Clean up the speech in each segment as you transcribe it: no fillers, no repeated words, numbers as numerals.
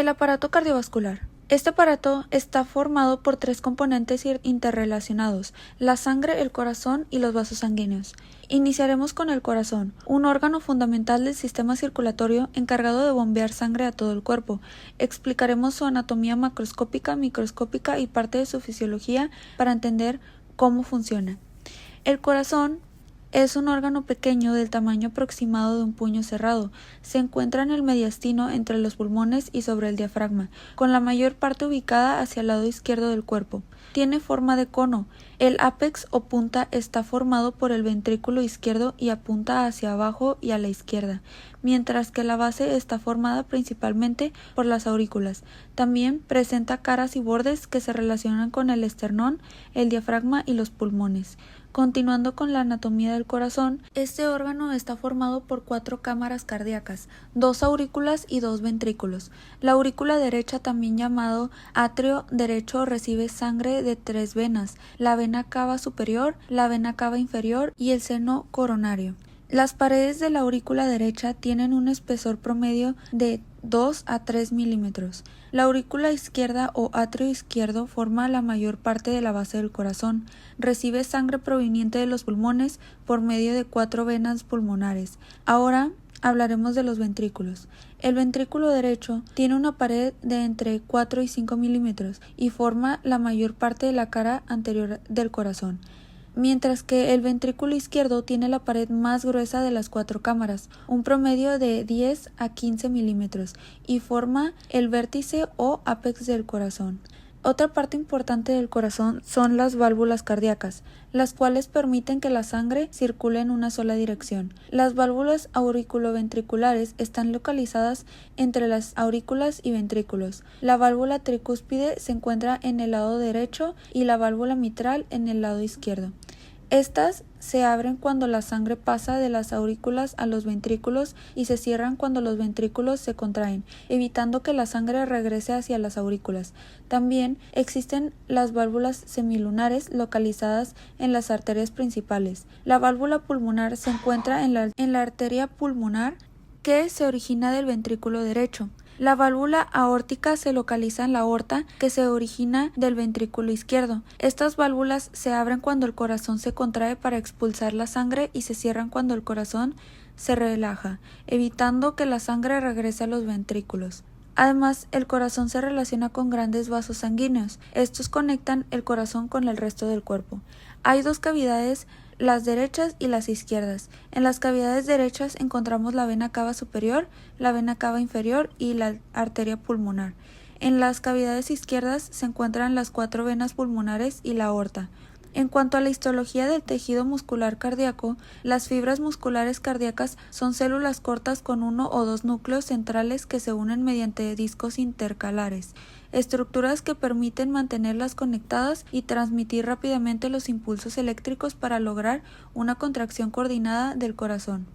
El aparato cardiovascular. Este aparato está formado por tres componentes interrelacionados: la sangre, el corazón y los vasos sanguíneos. Iniciaremos con el corazón, un órgano fundamental del sistema circulatorio encargado de bombear sangre a todo el cuerpo. Explicaremos su anatomía macroscópica, microscópica y parte de su fisiología para entender cómo funciona. El corazón es un órgano pequeño del tamaño aproximado de un puño cerrado. Se encuentra en el mediastino entre los pulmones y sobre el diafragma, con la mayor parte ubicada hacia el lado izquierdo del cuerpo. Tiene forma de cono. El ápex o punta está formado por el ventrículo izquierdo y apunta hacia abajo y a la izquierda, mientras que la base está formada principalmente por las aurículas. También presenta caras y bordes que se relacionan con el esternón, el diafragma y los pulmones. Continuando con la anatomía del corazón, este órgano está formado por 4 cámaras cardíacas, 2 aurículas y 2 ventrículos. La aurícula derecha, también llamado atrio derecho, recibe sangre de 3 venas: la vena cava superior, la vena cava inferior y el seno coronario. Las paredes de la aurícula derecha tienen un espesor promedio de 2 a 3 milímetros. La aurícula izquierda o atrio izquierdo forma la mayor parte de la base del corazón. Recibe sangre proveniente de los pulmones por medio de 4 venas pulmonares. Ahora hablaremos de los ventrículos. El ventrículo derecho tiene una pared de entre 4 y 5 milímetros y forma la mayor parte de la cara anterior del corazón, mientras que el ventrículo izquierdo tiene la pared más gruesa de las 4 cámaras, un promedio de 10 a 15 milímetros, y forma el vértice o ápex del corazón. Otra parte importante del corazón son las válvulas cardíacas, las cuales permiten que la sangre circule en una sola dirección. Las válvulas auriculoventriculares están localizadas entre las aurículas y ventrículos. La válvula tricúspide se encuentra en el lado derecho y la válvula mitral en el lado izquierdo. Estas se abren cuando la sangre pasa de las aurículas a los ventrículos y se cierran cuando los ventrículos se contraen, evitando que la sangre regrese hacia las aurículas. También existen las válvulas semilunares localizadas en las arterias principales. La válvula pulmonar se encuentra en la arteria pulmonar que se origina del ventrículo derecho. La válvula aórtica se localiza en la aorta, que se origina del ventrículo izquierdo. Estas válvulas se abren cuando el corazón se contrae para expulsar la sangre y se cierran cuando el corazón se relaja, evitando que la sangre regrese a los ventrículos. Además, el corazón se relaciona con grandes vasos sanguíneos. Estos conectan el corazón con el resto del cuerpo. Hay 2 cavidades, las derechas y las izquierdas. En las cavidades derechas encontramos la vena cava superior, la vena cava inferior y la arteria pulmonar. En las cavidades izquierdas se encuentran las 4 venas pulmonares y la aorta. En cuanto a la histología del tejido muscular cardíaco, las fibras musculares cardíacas son células cortas con 1 o 2 núcleos centrales que se unen mediante discos intercalares, estructuras que permiten mantenerlas conectadas y transmitir rápidamente los impulsos eléctricos para lograr una contracción coordinada del corazón.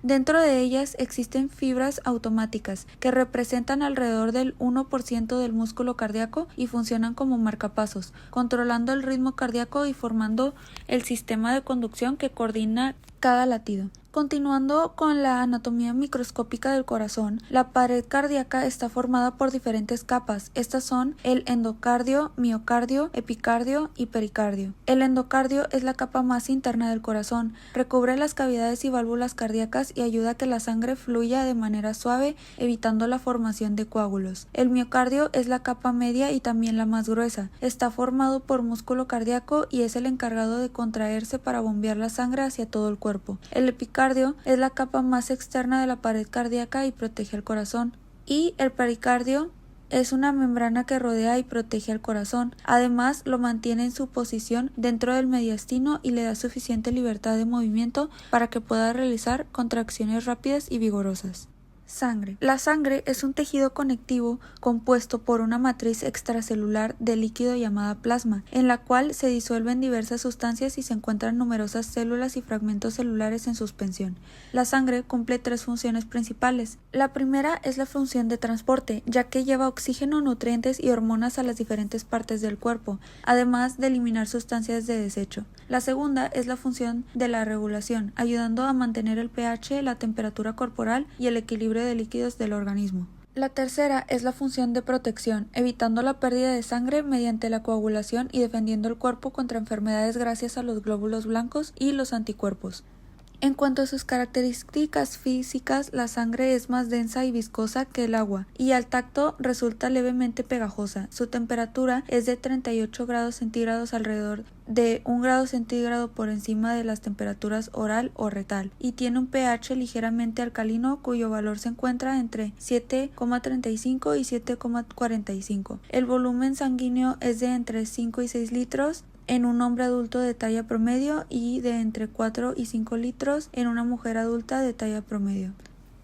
Dentro de ellas existen fibras automáticas, que representan alrededor del 1% del músculo cardíaco y funcionan como marcapasos, controlando el ritmo cardíaco y formando el sistema de conducción que coordina cada latido. Continuando con la anatomía microscópica del corazón, la pared cardíaca está formada por diferentes capas. Estas son el endocardio, miocardio, epicardio y pericardio. El endocardio es la capa más interna del corazón, recubre las cavidades y válvulas cardíacas y ayuda a que la sangre fluya de manera suave, evitando la formación de coágulos. El miocardio es la capa media y también la más gruesa. Está formado por músculo cardíaco y es el encargado de contraerse para bombear la sangre hacia todo el cuerpo. El epicardio es la capa más externa de la pared cardíaca y protege al corazón. Y el pericardio es una membrana que rodea y protege al corazón. Además, lo mantiene en su posición dentro del mediastino y le da suficiente libertad de movimiento para que pueda realizar contracciones rápidas y vigorosas. Sangre. La sangre es un tejido conectivo compuesto por una matriz extracelular de líquido llamada plasma, en la cual se disuelven diversas sustancias y se encuentran numerosas células y fragmentos celulares en suspensión. La sangre cumple 3 funciones principales. La primera es la función de transporte, ya que lleva oxígeno, nutrientes y hormonas a las diferentes partes del cuerpo, además de eliminar sustancias de desecho. La segunda es la función de la regulación, ayudando a mantener el pH, la temperatura corporal y el equilibrio de líquidos del organismo. La tercera es la función de protección, evitando la pérdida de sangre mediante la coagulación y defendiendo el cuerpo contra enfermedades gracias a los glóbulos blancos y los anticuerpos. En cuanto a sus características físicas, la sangre es más densa y viscosa que el agua, y al tacto resulta levemente pegajosa. Su temperatura es de 38 grados centígrados, alrededor de 1 grado centígrado por encima de las temperaturas oral o retal, y tiene un pH ligeramente alcalino cuyo valor se encuentra entre 7,35 y 7,45. El volumen sanguíneo es de entre 5 y 6 litros en un hombre adulto de talla promedio y de entre 4 y 5 litros en una mujer adulta de talla promedio.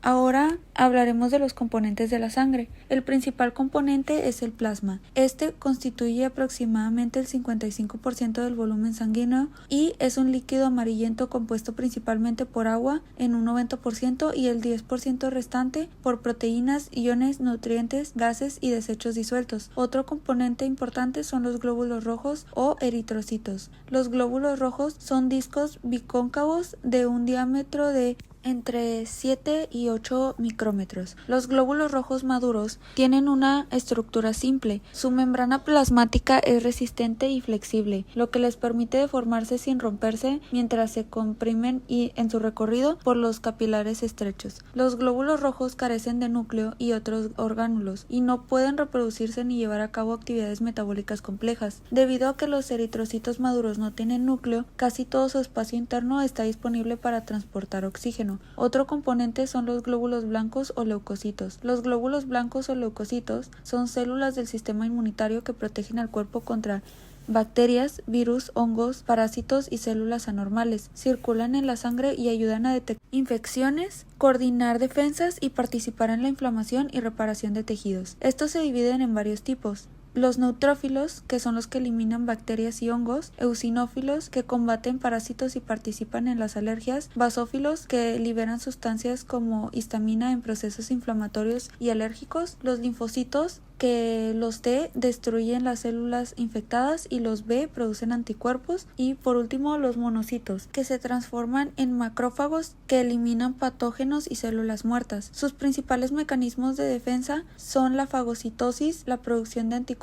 Ahora hablaremos de los componentes de la sangre. El principal componente es el plasma. Este constituye aproximadamente el 55% del volumen sanguíneo y es un líquido amarillento compuesto principalmente por agua en un 90% y el 10% restante por proteínas, iones, nutrientes, gases y desechos disueltos. Otro componente importante son los glóbulos rojos o eritrocitos. Los glóbulos rojos son discos bicóncavos de un diámetro de entre 7 y 8 micrómetros. Los glóbulos rojos maduros tienen una estructura simple. Su membrana plasmática es resistente y flexible, lo que les permite deformarse sin romperse mientras se comprimen y en su recorrido por los capilares estrechos. Los glóbulos rojos carecen de núcleo y otros orgánulos y no pueden reproducirse ni llevar a cabo actividades metabólicas complejas. Debido a que los eritrocitos maduros no tienen núcleo, casi todo su espacio interno está disponible para transportar oxígeno. Otro componente son los glóbulos blancos o leucocitos. Los glóbulos blancos o leucocitos son células del sistema inmunitario que protegen al cuerpo contra bacterias, virus, hongos, parásitos y células anormales. Circulan en la sangre y ayudan a detectar infecciones, coordinar defensas y participar en la inflamación y reparación de tejidos. Estos se dividen en varios tipos. Los neutrófilos, que son los que eliminan bacterias y hongos, eosinófilos, que combaten parásitos y participan en las alergias, basófilos, que liberan sustancias como histamina en procesos inflamatorios y alérgicos, los linfocitos, que los T destruyen las células infectadas y los B producen anticuerpos, y por último los monocitos, que se transforman en macrófagos que eliminan patógenos y células muertas. Sus principales mecanismos de defensa son la fagocitosis, la producción de anticuerpos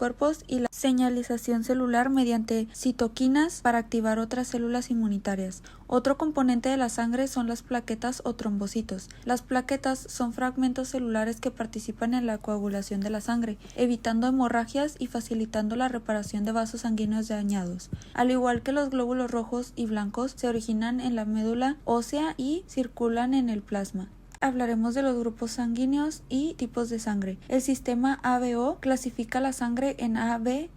y la señalización celular mediante citoquinas para activar otras células inmunitarias. Otro componente de la sangre son las plaquetas o trombocitos. Las plaquetas son fragmentos celulares que participan en la coagulación de la sangre, evitando hemorragias y facilitando la reparación de vasos sanguíneos dañados. Al igual que los glóbulos rojos y blancos, se originan en la médula ósea y circulan en el plasma. Hablaremos de los grupos sanguíneos y tipos de sangre. El sistema ABO clasifica la sangre en AB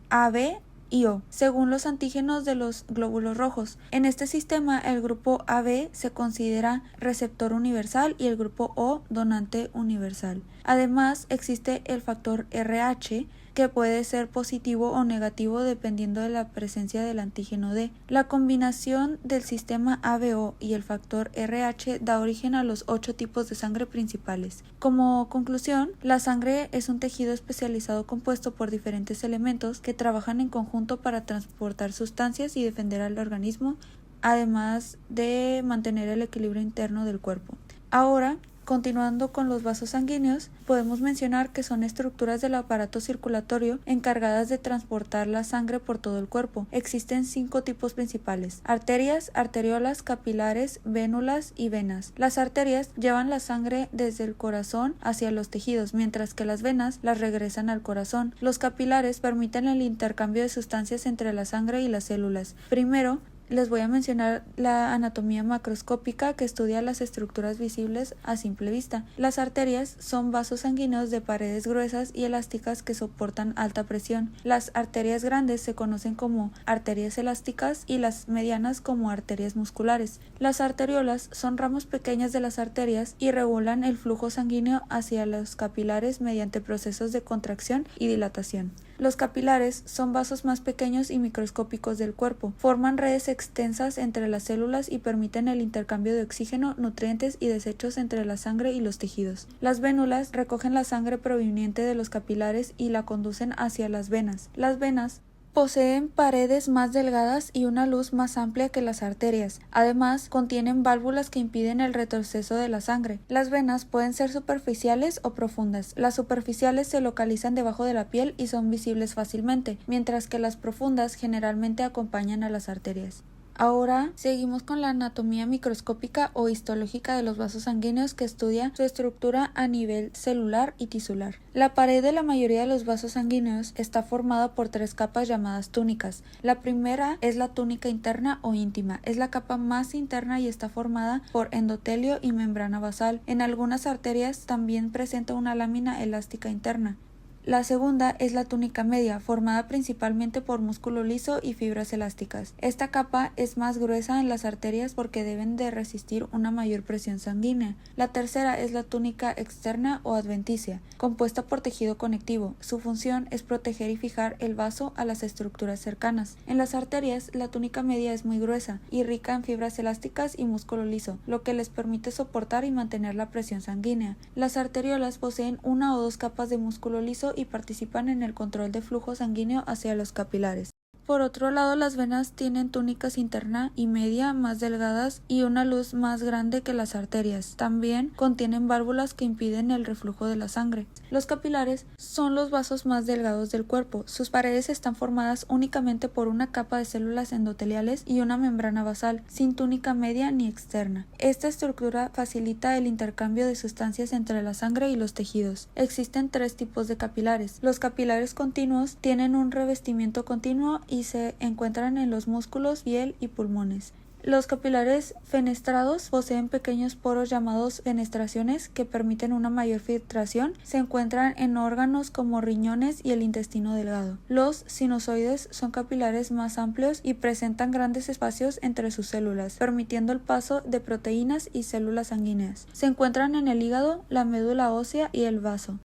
y O, según los antígenos de los glóbulos rojos. En este sistema, el grupo AB se considera receptor universal y el grupo O donante universal. Además, existe el factor RH, que puede ser positivo o negativo dependiendo de la presencia del antígeno D. La combinación del sistema ABO y el factor RH da origen a los 8 tipos de sangre principales. Como conclusión, la sangre es un tejido especializado compuesto por diferentes elementos que trabajan en conjunto para transportar sustancias y defender al organismo, además de mantener el equilibrio interno del cuerpo. Ahora, continuando con los vasos sanguíneos, podemos mencionar que son estructuras del aparato circulatorio encargadas de transportar la sangre por todo el cuerpo. Existen 5 tipos principales: arterias, arteriolas, capilares, vénulas y venas. Las arterias llevan la sangre desde el corazón hacia los tejidos, mientras que las venas las regresan al corazón. Los capilares permiten el intercambio de sustancias entre la sangre y las células. Primero, les voy a mencionar la anatomía macroscópica, que estudia las estructuras visibles a simple vista. Las arterias son vasos sanguíneos de paredes gruesas y elásticas que soportan alta presión. Las arterias grandes se conocen como arterias elásticas y las medianas como arterias musculares. Las arteriolas son ramas pequeñas de las arterias y regulan el flujo sanguíneo hacia los capilares mediante procesos de contracción y dilatación. Los capilares son vasos más pequeños y microscópicos del cuerpo. Forman redes extensas entre las células y permiten el intercambio de oxígeno, nutrientes y desechos entre la sangre y los tejidos. Las vénulas recogen la sangre proveniente de los capilares y la conducen hacia las venas. Las venas Poseen paredes más delgadas y una luz más amplia que las arterias. Además, contienen válvulas que impiden el retroceso de la sangre. Las venas pueden ser superficiales o profundas. Las superficiales se localizan debajo de la piel y son visibles fácilmente, mientras que las profundas generalmente acompañan a las arterias. Ahora seguimos con la anatomía microscópica o histológica de los vasos sanguíneos, que estudia su estructura a nivel celular y tisular. La pared de la mayoría de los vasos sanguíneos está formada por tres capas llamadas túnicas. La primera es la túnica interna o íntima. Es la capa más interna y está formada por endotelio y membrana basal. En algunas arterias también presenta una lámina elástica interna. La segunda es la túnica media, formada principalmente por músculo liso y fibras elásticas. Esta capa es más gruesa en las arterias porque deben de resistir una mayor presión sanguínea. La tercera es la túnica externa o adventicia, compuesta por tejido conectivo. Su función es proteger y fijar el vaso a las estructuras cercanas. En las arterias, la túnica media es muy gruesa y rica en fibras elásticas y músculo liso, lo que les permite soportar y mantener la presión sanguínea. Las arteriolas poseen una o dos capas de músculo liso y participan en el control de flujo sanguíneo hacia los capilares. Por otro lado, las venas tienen túnicas interna y media más delgadas y una luz más grande que las arterias. También contienen válvulas que impiden el reflujo de la sangre. Los capilares son los vasos más delgados del cuerpo. Sus paredes están formadas únicamente por una capa de células endoteliales y una membrana basal, sin túnica media ni externa. Esta estructura facilita el intercambio de sustancias entre la sangre y los tejidos. Existen tres tipos de capilares. Los capilares continuos tienen un revestimiento continuo y se encuentran en los músculos, piel y pulmones. Los capilares fenestrados poseen pequeños poros llamados fenestraciones que permiten una mayor filtración. Se encuentran en órganos como riñones y el intestino delgado. Los sinusoides son capilares más amplios y presentan grandes espacios entre sus células, permitiendo el paso de proteínas y células sanguíneas. Se encuentran en el hígado, la médula ósea y el vaso.